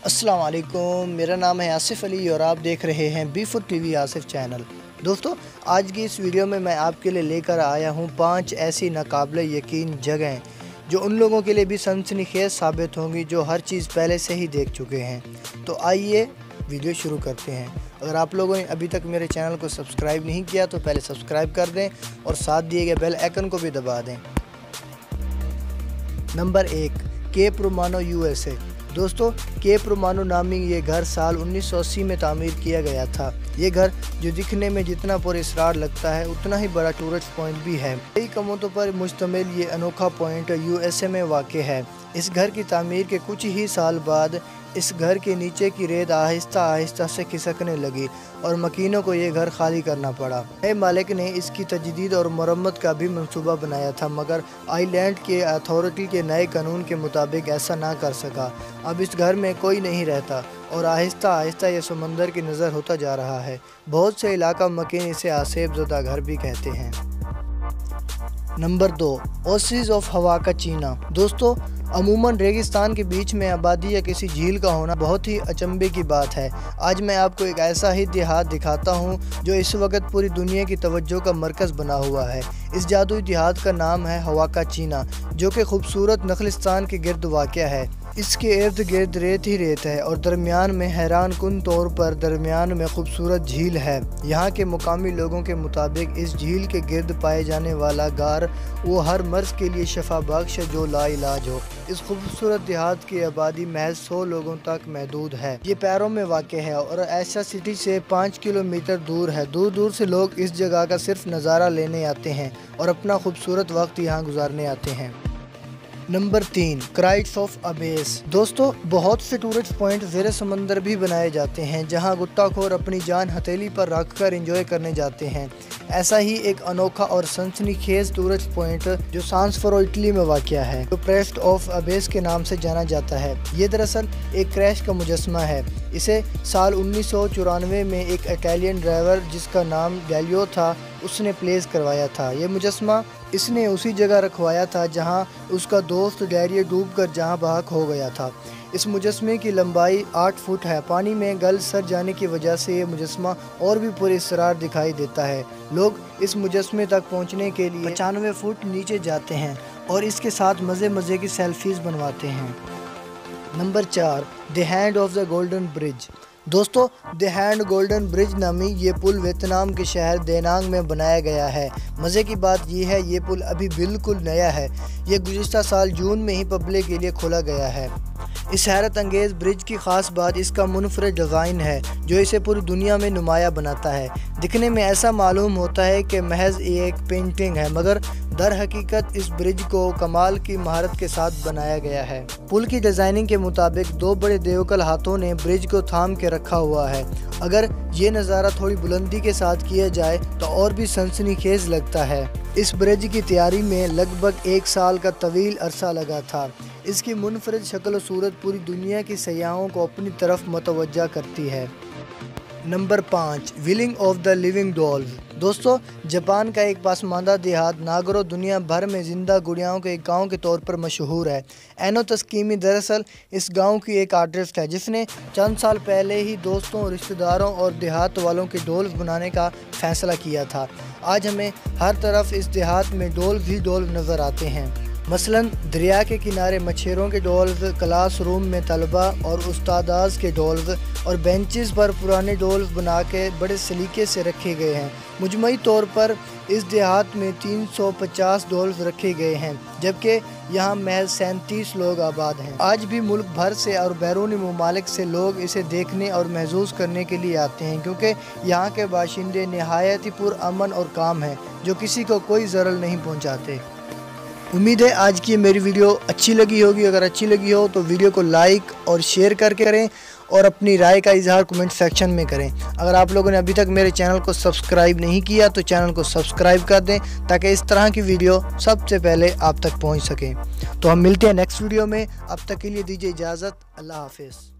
अस्सलाम वालेकुम, मेरा नाम है आसिफ अली और आप देख रहे हैं B food TV Asif channel. दोस्तों, आज की इस वीडियो में मैं आपके लिए लेकर आया हूं 5 ऐसी नाकाबिले यकीन जगहें जो उन लोगों के लिए भी सनसनीखेज साबित होंगी जो हर चीज़ पहले से ही देख चुके हैं। तो आइए वीडियो शुरू करते हैं। अगर आप लोगों ने अभी तक मेरे चैनल को सब्सक्राइब नहीं किया तो पहले सब्सक्राइब कर दें और साथ दिए गए बेल आइकन को भी दबा दें। Number 1, Cape Romano USA। दोस्तों, केप रोमानो नामी ये घर साल 1980 में तामीर किया गया था। ये घर जो दिखने में जितना पुरअसरार लगता है उतना ही बड़ा टूरिस्ट पॉइंट भी है। कई कीमतों पर मुश्तमिल ये अनोखा पॉइंट USA में वाक़ है। इस घर की तामीर के कुछ ही साल बाद इस घर के नीचे की रेत आहिस्ता आहिस्ता से खिसकने लगी और मकीनों को ये घर खाली करना पड़ा। नए मालिक ने इसकी तजदीद और मरम्मत का भी मंसूबा बनाया था, मगर आइलैंड के अथॉरिटी के नए कानून के मुताबिक ऐसा ना कर सका। अब इस घर में कोई नहीं रहता और आहिस्ता आहिस्ता ये समंदर की नज़र होता जा रहा है। बहुत से इलाका मकीन इसे आसेब ज़दा घर भी कहते हैं। नंबर 2, ओसिस ऑफ हवा का चीना। दोस्तों, अमूमन रेगिस्तान के बीच में आबादी या किसी झील का होना बहुत ही अचंभे की बात है। आज मैं आपको एक ऐसा ही देहात दिखाता हूँ जो इस वक्त पूरी दुनिया की तवज्जो का मरकज़ बना हुआ है। इस जादुई देहात का नाम है हवा का चीना, जो कि खूबसूरत नखलिस्तान के गिर्द वाक़या है। इसके इर्द गिर्द रेत ही रेत है और दरमियान में हैरान कुन तौर पर दरमियान में खूबसूरत झील है। यहाँ के मुकामी लोगों के मुताबिक इस झील के गिर्द पाए जाने वाला गार वो हर मर्ज़ के लिए शफा बख्श है जो लाइलाज हो। इस खूबसूरत देहात की आबादी महज 100 लोगों तक महदूद है। ये पैरों में वाक़ है और ऐसा सिटी से 5 किलोमीटर दूर है। दूर दूर से लोग इस जगह का सिर्फ नज़ारा लेने आते हैं और अपना खूबसूरत वक्त यहाँ गुजारने आते हैं। नंबर 3, क्राइट्स ऑफ अबेस। दोस्तों, बहुत से टूरिस्ट पॉइंट ज़ेर समंदर भी बनाए जाते हैं जहां गुत्ताखोर अपनी जान हथेली पर रखकर एंजॉय करने जाते हैं। ऐसा ही एक अनोखा और सनसनीखेज टूरिस्ट पॉइंट जो सांसफरो इटली में वाक़या है, जो क्रेस्ट ऑफ अबेस के नाम से जाना जाता है। ये दरअसल एक क्रैश का मुजस्मा है। इसे साल 1994 में एक इटालियन ड्राइवर जिसका नाम गैलियो था उसने प्लेस करवाया था। ये मुजस्मा इसने उसी जगह रखवाया था जहां उसका दोस्त डैरियो डूबकर जहां बहक हो गया था। इस मुजस्मे की लंबाई 8 फुट है। पानी में गल सर जाने की वजह से ये मुजस्मा और भी पुरअसरार दिखाई देता है। लोग इस मुजस्मे तक पहुंचने के लिए 95 फुट नीचे जाते हैं और इसके साथ मज़े मज़े की सेल्फीज़ बनवाते हैं। Number 4, the hand of the golden bridge. दोस्तों, द हैंड गोल्डन ब्रिज नामी ये पुल वियतनाम के शहर देनांग में बनाया गया है। मज़े की बात यह है ये पुल अभी बिल्कुल नया है। ये गुज़िश्ता साल जून में ही पब्लिक के लिए खोला गया है। इस हैरत अंगेज़ ब्रिज की ख़ास बात इसका मुनफरद डिज़ाइन है जो इसे पूरी दुनिया में नुमाया बनाता है। दिखने में ऐसा मालूम होता है कि महज एक पेंटिंग है, मगर दर हकीकत इस ब्रिज को कमाल की महारत के साथ बनाया गया है। पुल की डिज़ाइनिंग के मुताबिक 2 बड़े देवकल हाथों ने ब्रिज को थाम के रखा हुआ है। अगर ये नज़ारा थोड़ी बुलंदी के साथ किया जाए तो और भी सनसनीखेज लगता है। इस ब्रिज की तैयारी में लगभग 1 साल का तवील अरसा लगा था। इसकी मुनफरद शक्ल और सूरत पूरी दुनिया की सयाहों को अपनी तरफ मतवज्जा करती है। Number 5, wheeling of the living dolls. दोस्तों, जापान का एक पासमानदा देहात नागरो दुनिया भर में ज़िंदा गुड़ियाओं के एक गांव के तौर पर मशहूर है। एनो तस्कीमी दरअसल इस गांव की एक आर्टिस्ट है जिसने चंद साल पहले ही दोस्तों, रिश्तेदारों और देहात वालों के डॉल्स बनाने का फ़ैसला किया था। आज हमें हर तरफ इस देहात में डॉल्स ही डॉल्स नज़र आते हैं। मसलन दरिया के किनारे मछेरों के डॉल्स, क्लास रूम में तलबा और उस्तादाज के डॉल्स और बेंचेस पर पुराने डॉल्स बना के बड़े सलीके से रखे गए हैं। मुजमई तौर पर इस देहात में 350 डॉल्स रखे गए हैं, जबकि यहाँ महज 37 लोग आबाद हैं। आज भी मुल्क भर से और बैरूनी ममालिक से लोग इसे देखने और महसूस करने के लिए आते हैं, क्योंकि यहाँ के बाशिंदे नहायत ही पुरअमन और काम हैं जो किसी को कोई ज़रर नहीं पहुँचाते। उम्मीद है आज की मेरी वीडियो अच्छी लगी होगी। अगर अच्छी लगी हो तो वीडियो को लाइक और शेयर करके करें और अपनी राय का इजहार कमेंट सेक्शन में करें। अगर आप लोगों ने अभी तक मेरे चैनल को सब्सक्राइब नहीं किया तो चैनल को सब्सक्राइब कर दें ताकि इस तरह की वीडियो सबसे पहले आप तक पहुंच सकें। तो हम मिलते हैं नेक्स्ट वीडियो में। अब तक के लिए दीजिए इजाज़त। अल्लाह हाफिज़।